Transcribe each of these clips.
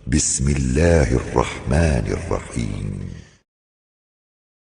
بسم اللہ الرحمن الرحیم۔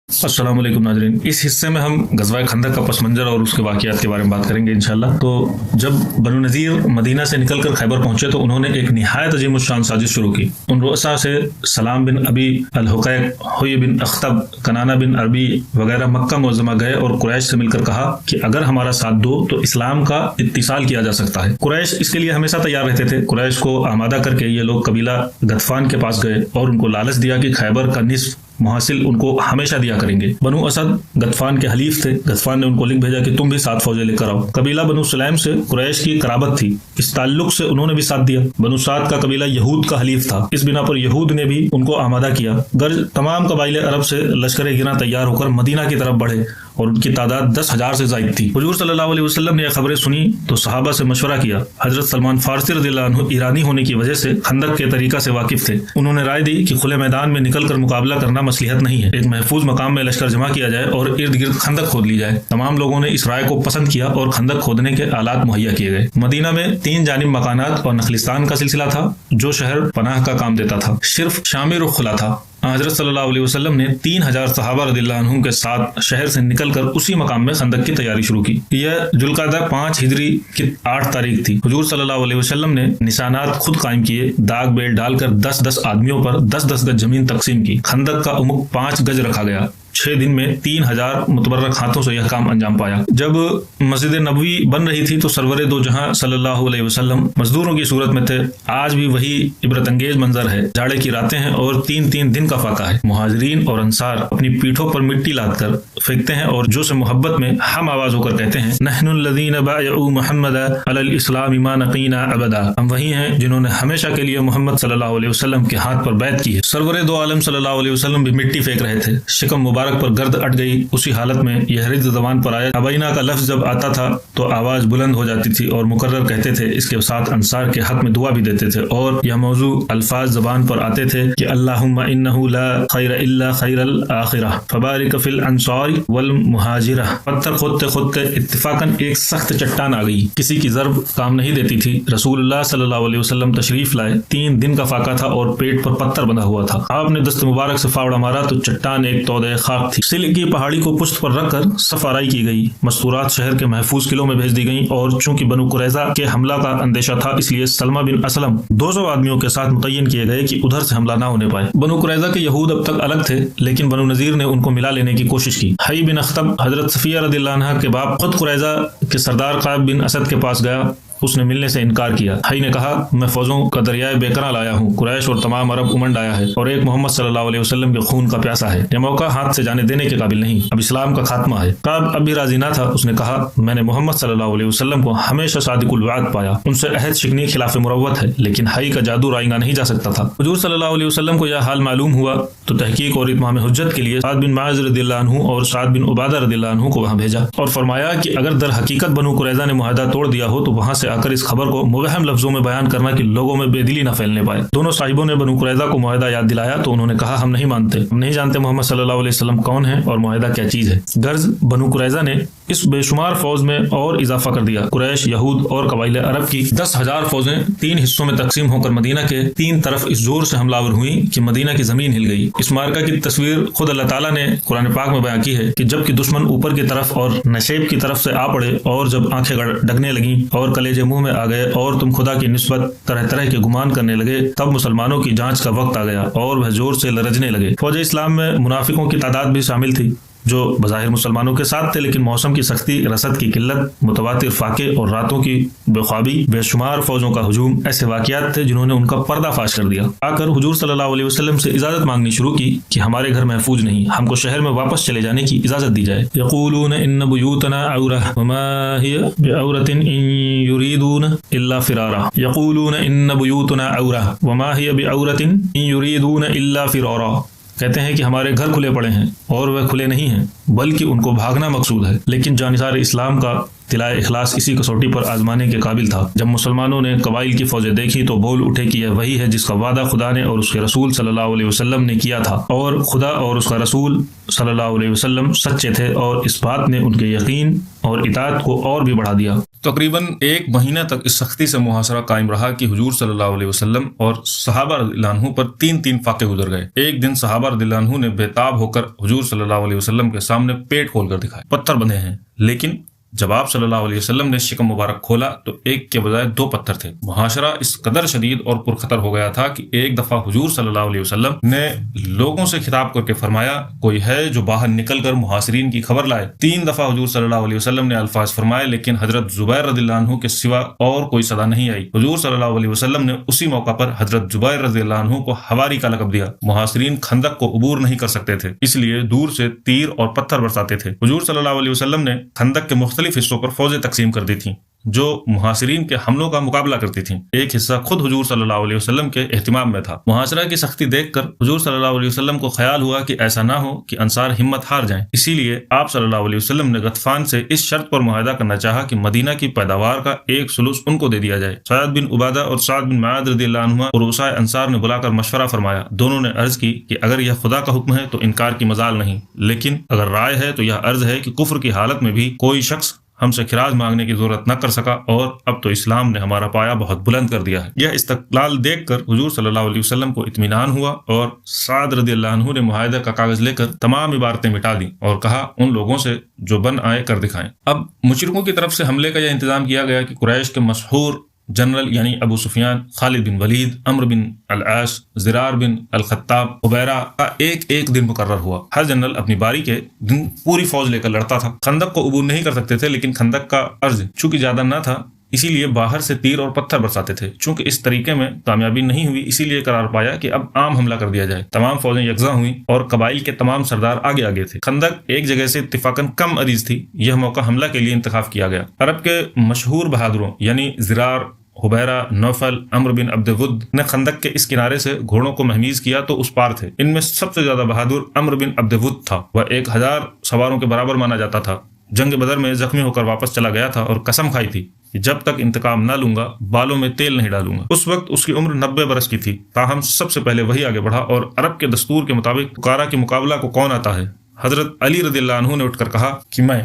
السلام علیکم ناظرین، اس حصے میں ہم غزوہ خندق کا پس منظر اور اس کے واقعات کے بارے میں بات کریں گے انشاءاللہ۔ تو جب بنو نذیر مدینہ سے نکل کر خیبر پہنچے تو انہوں نے ایک نہایت عظیم الشان سازش شروع کی۔ ان رؤسا سے سلام بن ابی الحقیق، حوی بن اخطب، کنانہ بن عربی وغیرہ مکہ معظمہ گئے اور قریش سے مل کر کہا کہ اگر ہمارا ساتھ دو تو اسلام کا اتصال کیا جا سکتا ہے۔ قریش اس کے لیے ہمیشہ تیار رہتے تھے۔ قریش کو آمادہ کر کے یہ لوگ قبیلہ غطفان کے پاس گئے اور ان کو لالچ دیا کہ خیبر کا نصف محاصل ان کو ہمیشہ دیا کریں گے۔ بنو اسد غطفان کے حلیف تھے۔ غطفان نے ان کو لکھ بھیجا کہ تم بھی 7 فوجیں لے کر آؤ۔ قبیلہ بنو سلیم سے قریش کی قرابت تھی، اس تعلق سے انہوں نے بھی ساتھ دیا۔ بنو سعد کا قبیلہ یہود کا حلیف تھا، اس بنا پر یہود نے بھی ان کو آمادہ کیا۔ غرض تمام قبائل عرب سے لشکر گراں تیار ہو کر مدینہ کی طرف بڑھے اور ان کی تعداد 10,000 سے زائد تھی۔ حضور صلی اللہ علیہ وسلم نے یہ خبریں سنی تو صحابہ سے مشورہ کیا۔ حضرت سلمان فارسی رضی اللہ عنہ ایرانی ہونے کی وجہ سے خندق کے طریقہ سے واقف تھے۔ انہوں نے رائے دی کہ کھلے میدان میں نکل کر مقابلہ کرنا مصلحت نہیں ہے، ایک محفوظ مقام میں لشکر جمع کیا جائے اور ارد گرد خندق کھود لی جائے۔ تمام لوگوں نے اس رائے کو پسند کیا اور خندق کھودنے کے آلات مہیا کیے گئے۔ مدینہ میں 3 جانب مکانات اور نخلستان کا سلسلہ تھا جو شہر پناہ کا کام دیتا تھا۔ صرف شامی رخ کھلا تھا۔ حضرت صلی اللہ علیہ وسلم نے 3000 صحابہ رضی اللہ عنہم کے ساتھ شہر سے نکل کر اسی مقام میں خندق کی تیاری شروع کی۔ یہ ذوالقعدہ 5 ہجری کی 8 تاریخ تھی۔ حضور صلی اللہ علیہ وسلم نے نشانات خود قائم کیے، داغ بیل ڈال کر 10-10 آدمیوں پر 10-10 گز زمین تقسیم کی۔ خندق کا عمق 5 گز رکھا گیا۔ 6 دن میں 3000 متبرک ہاتھوں سے یہ کام انجام پایا۔ جب مسجد نبوی بن رہی تھی تو سرور دو جہاں صلی اللہ علیہ وسلم مزدوروں کی صورت میں تھے۔ آج بھی وہی عبرت انگیز منظر ہے۔ جاڑے کی راتیں ہیں اور 3 دن کا فاقہ ہے۔ مہاجرین اور انصار اپنی پیٹھوں پر مٹی لاد کر پھینکتے ہیں اور جو سے محبت میں ہم آواز ہو کر کہتے ہیں نحن الذین بایعوا محمد علی الاسلام ما نقینا ابدا۔ ہم وہی ہیں جنہوں نے ہمیشہ کے لیے محمد صلی اللہ علیہ وسلم کے ہاتھ پر بیعت کی ہے۔ سرور دو عالم صلی اللہ علیہ وسلم بھی مٹی پھینک رہے تھے۔ شکم مبارک پر گرد اٹ گئی۔ اسی حالت میں یہ رد زبان پر آیا ابینا کا لفظ جب آتا تھا تو آواز بلند ہو جاتی تھی اور مقرر کہتے تھے۔ اس کے ساتھ انصار کے حق میں دعا بھی دیتے تھے اور یہ موضوع الفاظ زبان پر آتے تھے کہ اللہم انہ لا خیر الا خیر الآخرہ فبارک فی الانصار والمہاجرہ۔ پتھر کھودتے کھودتے اتفاقاً ایک سخت چٹان آ گئی۔ کسی کی ضرب کام نہیں دیتی تھی۔ رسول اللہ صلی اللہ علیہ وسلم تشریف لائے۔ 3 دن کا فاقہ تھا اور پیٹ پر پتھر بندھا ہوا تھا۔ آپ نے دست مبارک سے فاوڑا مارا تو چٹان ایک تودہ خاک تھی۔ سل کی پہاڑی کو پشت پر رکھ کر صف آرائی کی گئی۔ مستورات شہر کے محفوظ قلعوں میں بھیج دی گئیں اور چونکہ بنو قریظہ کے حملہ کا اندیشہ تھا اس لیے سلمہ بن اسلم 200 آدمیوں کے ساتھ متعین کیے گئے کہ ادھر سے حملہ نہ ہونے پائے۔ بنو قریظہ کے یہود اب تک الگ تھے لیکن بنو نذیر نے ان کو ملا لینے کی کوشش کی۔ حی بن اخطب حضرت صفیہ رضی اللہ عنہا کے باپ خود قریظہ کے سردار قائب بن اسد کے پاس گیا۔ اس نے ملنے سے انکار کیا۔ حی نے کہا میں فوجوں کا دریائے بیکراں لایا ہوں، قریش اور تمام عرب امنڈ آیا ہے اور ایک محمد صلی اللہ علیہ وسلم کے خون کا پیاسا ہے، یہ موقع ہاتھ سے جانے دینے کے قابل نہیں، اب اسلام کا خاتمہ ہے۔ قائب اب بھی راضی نہ تھا۔ اس نے کہا میں نے محمد صلی اللہ علیہ وسلم کو ہمیشہ صادق الوعد پایا، ان سے عہد شکنی خلاف مروت ہے، لیکن حی کا جادو رائیگاں نہیں جا سکتا تھا۔ حضور صلی اللہ علیہ وسلم کو یہ حال معلوم ہوا تو تحقیق اور اتمام حجت کے لیے سعد بن معاذ رضی اللہ عنہ اور سعد بن عبادہ رضی اللہ عنہ کو وہاں بھیجا اور فرمایا کہ اگر در حقیقت بنو قریظہ نے معاہدہ توڑ دیا ہو تو وہاں سے آ کر اس خبر کو مبہم لفظوں میں بیان کرنا کہ لوگوں میں بے دلی نہ پھیلنے پائے۔ دونوں صاحبوں نے بنو قریظہ کو معاہدہ یاد دلایا تو انہوں نے کہا ہم نہیں مانتے، ہم نہیں جانتے محمد صلی اللہ علیہ وسلم کون ہیں اور معاہدہ کیا چیز ہے۔ غرض بنو قریظہ نے اس بے شمار فوج میں اور اضافہ کر دیا۔ قریش، یہود اور قبائل عرب کی 10,000 فوجیں 3 حصوں میں تقسیم ہو کر مدینہ کے 3 طرف اس زور سے حملہ آور ہوئیں کہ مدینہ کی زمین ہل گئی۔ اس معرکہ کی تصویر خود اللہ تعالیٰ نے قرآن پاک میں بیان کی ہے کہ جب کہ دشمن اوپر کی طرف اور نشیب کی طرف سے آ پڑے اور جب آنکھیں ڈگنے لگیں اور کلیجے منہ میں آ گئے اور تم خدا کی نسبت طرح طرح کے گمان کرنے لگے، تب مسلمانوں کی جانچ کا وقت آ گیا اور وہ زور سے لرزنے لگے۔ فوج اسلام میں منافقوں کی تعداد بھی شامل تھی جو بظاہر مسلمانوں کے ساتھ تھے، لیکن موسم کی سختی، رسد کی قلت، متواتر فاقے اور راتوں کی بے خوابی، بے شمار فوجوں کا ہجوم ایسے واقعات تھے جنہوں نے ان کا پردہ فاش کر دیا۔ آ کر حضور صلی اللہ علیہ وسلم سے اجازت مانگنی شروع کی کہ ہمارے گھر محفوظ نہیں، ہم کو شہر میں واپس چلے جانے کی اجازت دی جائے۔ یقولون ان بیوتنا عورہ وما ہی بعورۃ ان یریدون الا فرارا۔ یقولون ان بیوتنا عورہ وما ہی بعورۃ ان یریدون الا فرارا۔ کہتے ہیں کہ ہمارے گھر کھلے پڑے ہیں اور وہ کھلے نہیں ہیں بلکہ ان کو بھاگنا مقصود ہے، لیکن جانثار اسلام کا طلائے اخلاص اسی کسوٹی پر آزمانے کے قابل تھا۔ جب مسلمانوں نے قبائل کی فوجیں دیکھی تو بول اٹھے کہ یہ وہی ہے جس کا وعدہ خدا نے اور اس کے رسول صلی اللہ علیہ وسلم نے کیا تھا، اور خدا اور اس کا رسول صلی اللہ علیہ وسلم سچے تھے، اور اس بات نے ان کے یقین اور اطاعت کو اور بھی بڑھا دیا۔ تقریباً 1 مہینہ تک اس سختی سے محاصرہ قائم رہا کہ حضور صلی اللہ علیہ وسلم اور صحابہ رضی اللہ عنہ پر 3 فاقے گزر گئے۔ ایک دن صحابہ رضی اللہ عنہ نے بے تاب ہو کر حضور صلی اللہ علیہ وسلم کے سامنے پیٹ کھول کر دکھائے، پتھر بندھے ہیں، لیکن جب آپ صلی اللہ علیہ وسلم نے شکم مبارک کھولا تو ایک کے بجائے 2 پتھر تھے۔ محاصرہ اس قدر شدید اور پرخطر ہو گیا تھا کہ ایک دفعہ حضور صلی اللہ علیہ وسلم نے لوگوں سے خطاب کر کے فرمایا، کوئی ہے جو باہر نکل کر محاصرین کی خبر لائے۔ 3 دفعہ حضور صلی اللہ علیہ وسلم نے الفاظ فرمائے، لیکن حضرت زبیر رضی اللہ عنہ کے سوا اور کوئی صدا نہیں آئی۔ حضور صلی اللہ علیہ وسلم نے اسی موقع پر حضرت زبیر رضی اللہ عنہ کو حواری کا لقب دیا۔ محاصرین خندق کو عبور نہیں کر سکتے تھے، اس لیے دور سے تیر اور پتھر برساتے تھے۔ حضور صلی اللہ علیہ وسلم نے خندق کے مختلف حصوں پر فوجیں تقسیم کر دی تھیں جو محاصرین کے حملوں کا مقابلہ کرتی تھیں۔ ایک حصہ خود حضور صلی اللہ علیہ وسلم کے اہتمام میں تھا۔ محاصرہ کی سختی دیکھ کر حضور صلی اللہ علیہ وسلم کو خیال ہوا کہ ایسا نہ ہو کہ انصار ہمت ہار جائیں، اسی لیے آپ صلی اللہ علیہ وسلم نے غطفان سے اس شرط پر معاہدہ کرنا چاہا کہ مدینہ کی پیداوار کا 1/3 ان کو دے دیا جائے۔ سعد بن عبادہ اور سعد بن معاذ رضی اللہ عنہما رؤساء انصار نے بلا کر مشورہ فرمایا۔ دونوں نے عرض کی کہ اگر یہ خدا کا حکم ہے تو انکار کی مجال نہیں، لیکن اگر رائے ہے تو یہ عرض ہے کہ کفر کی حالت میں بھی کوئی شخص ہم سے خراج مانگنے کی ضرورت نہ کر سکا، اور اب تو اسلام نے ہمارا پایا بہت بلند کر دیا ہے۔ یہ استقلال دیکھ کر حضور صلی اللہ علیہ وسلم کو اطمینان ہوا، اور سعد رضی اللہ عنہ نے معاہدہ کا کاغذ لے کر تمام عبارتیں مٹا دیں اور کہا ان لوگوں سے جو بن آئے کر دکھائیں۔ اب مشرکوں کی طرف سے حملے کا یہ انتظام کیا گیا کہ قریش کے مشہور جنرل یعنی ابو سفیان، خالد بن ولید، عمرو بن العاص، زرار بن الخطاب، عبیرہ کا ایک دن مقرر ہوا۔ ہر جنرل اپنی باری کے دن پوری فوج لے کر لڑتا تھا۔ خندق کو عبور نہیں کر سکتے تھے، لیکن خندق کا عرض چونکہ زیادہ نہ تھا اسی لیے باہر سے تیر اور پتھر برساتے تھے۔ چونکہ اس طریقے میں کامیابی نہیں ہوئی، اسی لیے قرار پایا کہ اب عام حملہ کر دیا جائے۔ تمام فوجیں یکجا ہوئیں اور قبائل کے تمام سردار آگے تھے۔ خندق ایک جگہ سے اتفاقاً کم عریض تھی، یہ موقع حملہ کے لیے انتخاب کیا گیا۔ عرب کے مشہور بہادروں یعنی زرار، حبیرہ، نوفل، عمرو بن عبد ود نے خندق کے اس کنارے سے گھوڑوں کو مہمیز کیا تو اس پار تھے۔ ان میں سب سے زیادہ بہادر عمرو بن عبد ود تھا، وہ 1000 سواروں کے برابر مانا جاتا تھا۔ جنگ بدر میں زخمی ہو کر واپس چلا گیا تھا اور قسم کھائی تھی کہ جب تک انتقام نہ لوں گا بالوں میں تیل نہیں ڈالوں گا۔ اس وقت اس کی عمر 90 برس کی تھی، تاہم سب سے پہلے وہی آگے بڑھا اور عرب کے دستور کے مطابق پکارا کہ مقابلہ کو کون آتا ہے۔ حضرت علی رضی اللہ عنہ نے اٹھ کر کہا کہ میں،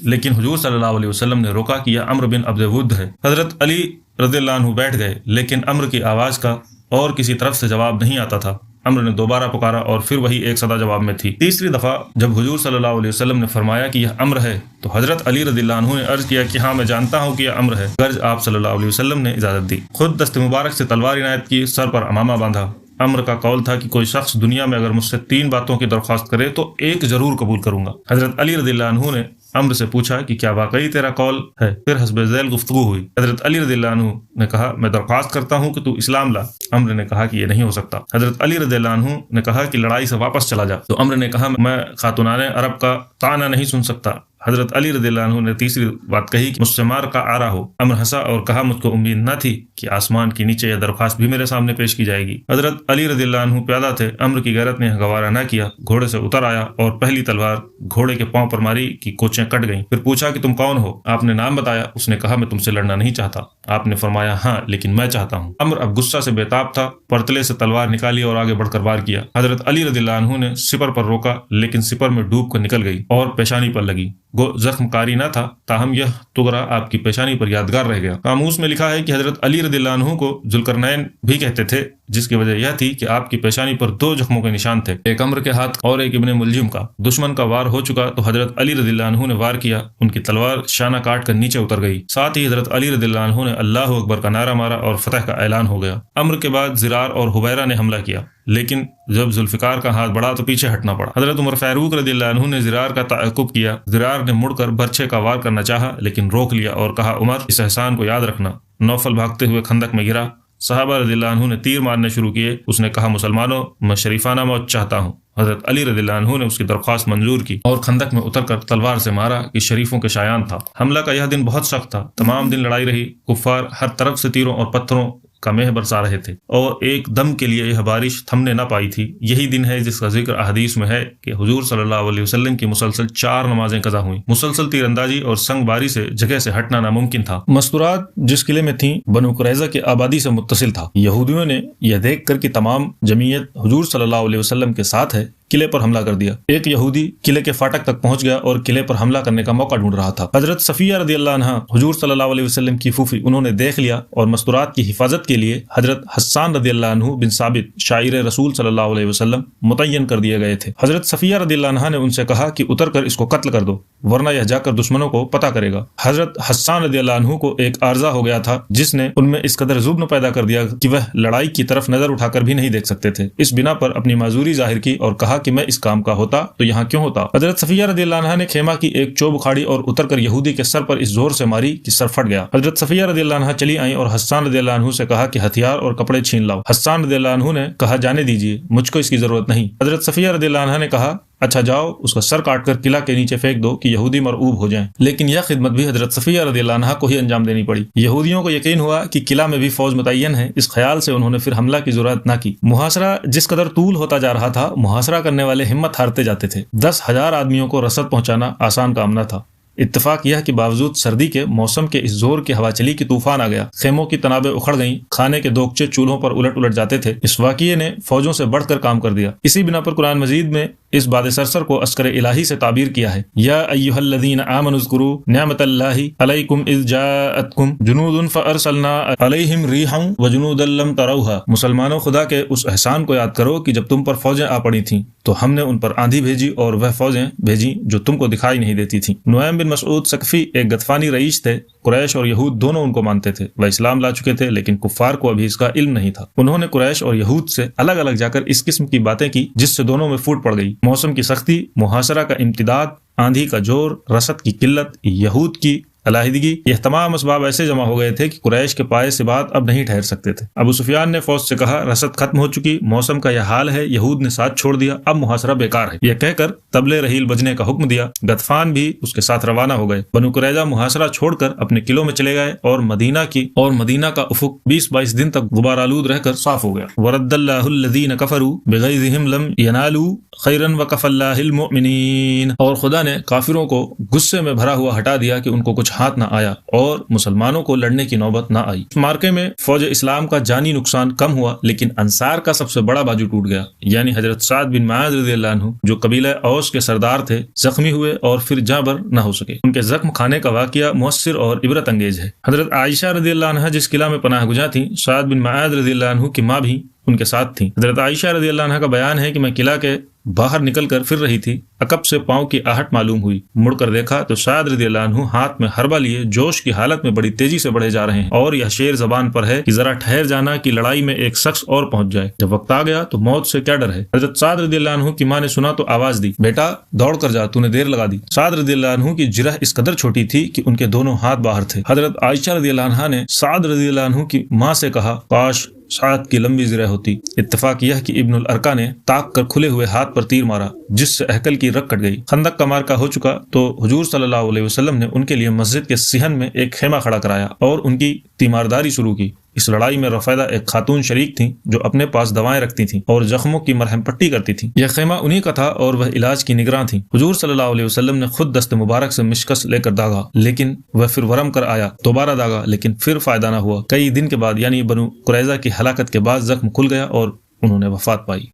لیکن حضور صلی اللہ علیہ وسلم نے روکا کہ یہ عمرو بن عبد ود ہے۔ حضرت علی رضی اللہ عنہ بیٹھ گئے، لیکن عمرو کی آواز کا اور کسی طرف سے جواب نہیں آتا تھا۔ عمرو نے دوبارہ پکارا اور پھر وہی ایک صدا جواب میں تھی۔ تیسری دفعہ جب حضور صلی اللہ علیہ وسلم نے فرمایا کہ یہ عمرو ہے تو حضرت علی رضی اللہ عنہ نے عرض کیا کہ ہاں میں جانتا ہوں کہ یہ عمرو ہے۔ غرض آپ صلی اللہ علیہ وسلم نے اجازت دی، خود دست مبارک سے تلوار عنایت کی، سر پر امامہ باندھا۔ عمرو کا قول تھا کہ کوئی شخص دنیا میں اگر مجھ سے 3 باتوں کی درخواست کرے تو ایک ضرور قبول کروں گا۔ حضرت علی رضی اللہ عنہ نے عمرو سے پوچھا کہ کیا واقعی تیرا قول ہے؟ پھر حسب ذیل گفتگو ہوئی۔ حضرت علی رضی اللہ عنہ نے کہا میں درخواست کرتا ہوں کہ تو اسلام لا۔ عمرو نے کہا کہ یہ نہیں ہو سکتا۔ حضرت علی رضی اللہ عنہ نے کہا کہ لڑائی سے واپس چلا جا، تو عمرو نے کہا میں خاتونان عرب کا طعنہ نہیں سن سکتا۔ حضرت علی رضی اللہ عنہ نے تیسری بات کہی کہ مجھ سے مار کا آرا ہو۔ عمرو ہنسا اور کہا مجھ کو امید نہ تھی کہ آسمان کے نیچے یہ درخواست بھی میرے سامنے پیش کی جائے گی۔ حضرت علی رضی اللہ عنہ پیادہ تھے، عمرو کی غیرت نے گوارا نہ کیا، گھوڑے سے اتر آیا اور پہلی تلوار گھوڑے کے پاؤں پر ماری کہ کوچیں کٹ گئیں۔ پھر پوچھا کہ تم کون ہو؟ آپ نے نام بتایا۔ اس نے کہا میں تم سے لڑنا نہیں چاہتا۔ آپ نے فرمایا ہاں لیکن میں چاہتا ہوں۔ عمرو اب غصہ سے بےتاب تھا، پرتلے سے تلوار نکالی اور آگے بڑھ کر وار کیا۔ حضرت علی رضی اللہ عنہ نے سپر پر روکا، لیکن سپر میں ڈوب کر نکل گئی اور پیشانی پر لگی۔ زخم کاری نہ تھا، تاہم یہ تغرا آپ کی پیشانی پر یادگار رہ گیا۔ قاموس میں لکھا ہے کہ حضرت علی رضی اللہ عنہ کو ذوالقرنین بھی کہتے تھے، جس کی وجہ یہ تھی کہ آپ کی پیشانی پر 2 زخموں کے نشان تھے، ایک عمرو کے ہاتھ اور ایک ابن ملجم کا۔ دشمن کا وار ہو چکا تو حضرت علی رضی اللہ عنہ نے وار کیا، ان کی تلوار شانہ کاٹ کر نیچے اتر گئی۔ ساتھ ہی حضرت علی رضی اللہ عنہ نے اللہ اکبر کا نعرہ مارا اور فتح کا اعلان ہو گیا۔ عمرو کے بعد زرار اور حبیرہ نے حملہ کیا، لیکن جب ذوالفقار کا ہاتھ بڑھا تو پیچھے ہٹنا پڑا۔ حضرت عمر فاروق رضی اللہ عنہ نے زرار کا تعاقب کیا۔ زرار نے مڑ کر برچھے کا وار کرنا چاہا لیکن روک لیا اور کہا عمر اس احسان کو یاد رکھنا۔ نوفل بھاگتے ہوئے خندق میں گرا، صحابہ رضی اللہ عنہ نے تیر مارنے شروع کیے۔ اس نے کہا مسلمانوں میں شریفانہ موت چاہتا ہوں۔ حضرت علی رضی اللہ عنہ نے اس کی درخواست منظور کی اور خندق میں اتر کر تلوار سے مارا کہ شریفوں کے شایان تھا۔ حملہ کا یہ دن بہت سخت تھا، تمام دن لڑائی رہی، کفار ہر طرف سے تیروں اور پتھروں کا مہ برسا رہے تھے اور ایک دم کے لیے یہ بارش تھمنے نہ پائی تھی۔ یہی دن ہے جس کا ذکر احادیث میں ہے کہ حضور صلی اللہ علیہ وسلم کی مسلسل 4 نمازیں قضا ہوئیں۔ مسلسل تیر اندازی اور سنگ باری سے جگہ سے ہٹنا ناممکن تھا۔ مستورات جس قلعے میں تھیں بنو قریظہ کی آبادی سے متصل تھا۔ یہودیوں نے یہ دیکھ کر کہ تمام جمعیت حضور صلی اللہ علیہ وسلم کے ساتھ ہے قلعے پر حملہ کر دیا۔ ایک یہودی قلعے کے فاٹک تک پہنچ گیا اور قلعے پر حملہ کرنے کا موقع ڈھونڈ رہا تھا۔ حضرت صفیہ رضی اللہ عنہا حضور صلی اللہ علیہ وسلم کی پھوپھی انہوں نے دیکھ لیا اور مستورات کی حفاظت کے لیے حضرت حسان رضی اللہ عنہ بن ثابت شاعر رسول صلی اللہ علیہ وسلم متعین کر دیے گئے تھے۔ حضرت صفیہ رضی اللہ عنہا نے ان سے کہا کہ اتر کر اس کو قتل کر دو ورنہ یہ جا کر دشمنوں کو پتہ کرے گا۔ حضرت حسان رضی اللہ عنہ کو ایک عارضہ ہو گیا تھا جس نے ان میں اس قدر ضبن پیدا کر دیا کہ وہ لڑائی کی طرف نظر اٹھا کر بھی نہیں دیکھ سکتے تھے۔ اس بنا پر اپنی معذوری ظاہر کی اور کہا کہ میں اس کام کا ہوتا تو یہاں کیوں ہوتا۔ حضرت صفیہ رضی اللہ عنہ نے خیمہ کی ایک چوب اکھاڑی اور اتر کر یہودی کے سر پر اس زور سے ماری کہ سر پھٹ گیا۔ حضرت صفیہ رضی اللہ عنہ چلی آئیں اور حسان رضی اللہ عنہ سے کہا کہ ہتھیار اور کپڑے چھین لاؤ۔ حسان رضی اللہ عنہ نے کہا جانے دیجیے، مجھ کو اس کی ضرورت نہیں۔ حضرت صفیہ رضی اللہ عنہ نے کہا اچھا جاؤ اس کا سر کاٹ کر قلعہ کے نیچے پھینک دو کہ یہودی مرعوب ہو جائیں۔ لیکن یہ خدمت بھی حضرت صفیہ رضی اللہ عنہ کو ہی انجام دینی پڑی۔ یہودیوں کو یقین ہوا کہ قلعہ میں بھی فوج متعین ہے، اس خیال سے انہوں نے پھر حملہ کی ضرورت نہ کی۔ محاصرہ جس قدر طول ہوتا جا رہا تھا، محاصرہ کرنے والے ہمت ہارتے جاتے تھے۔ 10,000 آدمیوں کو رسد پہنچانا آسان کام نہ تھا۔ اتفاق یہ کہ باوجود سردی کے موسم کے اس زور کی ہوا چلی کہ طوفان آ گیا، خیموں کی تنابیں اکھڑ گئیں، کھانے کے دوگچے چولہوں پر الٹ الٹ جاتے تھے۔ اس واقعے نے فوجوں سے بڑھ کر کام کر دیا۔ اسی بنا پر قرآن مجید میں اس باد سرسر کو عسکر الہی سے تعبیر کیا ہے۔ یا ایھا الذین آمنوا اذکروا نعمت اللہ علیکم اذ جاءتکم جنود فارسلنا علیہم ریحا وجنودا لم تروها۔ مسلمانوں، خدا کے اس احسان کو یاد کرو کہ جب تم پر فوجیں آ پڑی تھیں تو ہم نے ان پر آندھی بھیجی اور وہ فوجیں بھیجی جو تم کو دکھائی نہیں دیتی تھیں۔ نعیم بن مسعود ثقفی ایک غطفانی رئیس تھے۔ قریش اور یہود دونوں ان کو مانتے تھے۔ وہ اسلام لا چکے تھے لیکن کفار کو ابھی اس کا علم نہیں تھا۔ انہوں نے قریش اور یہود سے الگ الگ جا کر اس قسم کی باتیں کی جس سے دونوں میں پھوٹ پڑ گئی۔ موسم کی سختی، محاصرہ کا امتداد، آندھی کا زور، رسد کی قلت، یہود کی علیحدگی، یہ تمام اسباب ایسے جمع ہو گئے تھے کہ قریش کے پائے سے بات اب نہیں ٹھہر سکتے تھے۔ ابو سفیان نے فوج سے کہا رسد ختم ہو چکی، موسم کا یہ حال ہے، یہود نے ساتھ چھوڑ دیا، اب محاصرہ بیکار ہے۔ یہ کہہ کر طبلے رحیل بجنے کا حکم دیا۔ غطفان بھی اس کے ساتھ روانہ ہو گئے۔ بنو قریظہ محاصرہ چھوڑ کر اپنے قلعوں میں چلے گئے اور مدینہ کا افق 20-22 دن تک غبار آلود رہ کر صاف ہو گیا۔ ورد اللہ الذین کفروا بغیظہم لم ینالوا خیرا وکفی اللہ المؤمنین۔ اور خدا نے کافروں کو غصے میں بھرا ہوا ہٹا دیا کہ ان کو کچھ ہاتھ نہ آیا اور مسلمانوں کو لڑنے کی نوبت نہ آئی۔ اس مارکے میں فوج اسلام کا جانی نقصان کم ہوا لیکن انصار کا سب سے بڑا بازو ٹوٹ گیا، یعنی حضرت سعد بن معاذ رضی اللہ عنہ جو قبیلہ اوس کے سردار تھے، زخمی ہوئے اور پھر جاں بر نہ ہو سکے۔ ان کے زخم کھانے کا واقعہ مؤثر اور عبرت انگیز ہے۔ حضرت عائشہ رضی اللہ عنہ جس قلعہ میں پناہ گزاں تھیں، سعد بن معاذ رضی اللہ عنہ کی ماں بھی ان کے ساتھ تھیں۔ حضرت عائشہ رضی اللہ عنہ کا بیان ہے کہ میں قلعہ کے باہر نکل کر پھر رہی تھی، عقب سے پاؤں کی آہٹ معلوم ہوئی، مڑ کر دیکھا تو سعد رضی اللہ عنہ ہاتھ میں حربہ لیے جوش کی حالت میں بڑی تیزی سے بڑھے جا رہے ہیں، اور یہ شعر زبان پر ہے کہ ذرا ٹھہر جانا کہ لڑائی میں ایک شخص اور پہنچ جائے، جب وقت آ گیا تو موت سے کیا ڈر ہے۔ حضرت سعد رضی اللہ عنہ کی ماں نے سنا تو آواز دی، بیٹا دوڑ کر جا، تو نے دیر لگا دی۔ سعد رضی اللہ عنہ کی جرح اس قدر چھوٹی تھی کہ ان کے دونوں ہاتھ باہر تھے۔ حضرت عائشہ رضی اللہ عنہ نے سعد رضی اللہ عنہ کی ماں سے کہا کاش سعد کی لمبی زرہ ہوتی۔ اتفاق یہ کہ ابن الارقا نے تاک کر کھلے ہوئے ہاتھ پر تیر مارا جس سے اہکل کی رگ کٹ گئی۔ خندق کا مارکا ہو چکا تو حضور صلی اللہ علیہ وسلم نے ان کے لیے مسجد کے صحن میں ایک خیمہ کھڑا کرایا اور ان کی تیمارداری شروع کی۔ اس لڑائی میں رفیدہ ایک خاتون شریک تھیں جو اپنے پاس دوائیں رکھتی تھیں اور زخموں کی مرہم پٹی کرتی تھیں۔ یہ خیمہ انہی کا تھا اور وہ علاج کی نگراں تھیں۔ حضور صلی اللہ علیہ وسلم نے خود دست مبارک سے مشکس لے کر داغا لیکن وہ پھر ورم کر آیا، دوبارہ داغا لیکن پھر فائدہ نہ ہوا۔ کئی دن کے بعد یعنی بنو قریظہ کی ہلاکت کے بعد زخم کھل گیا اور انہوں نے وفات پائی۔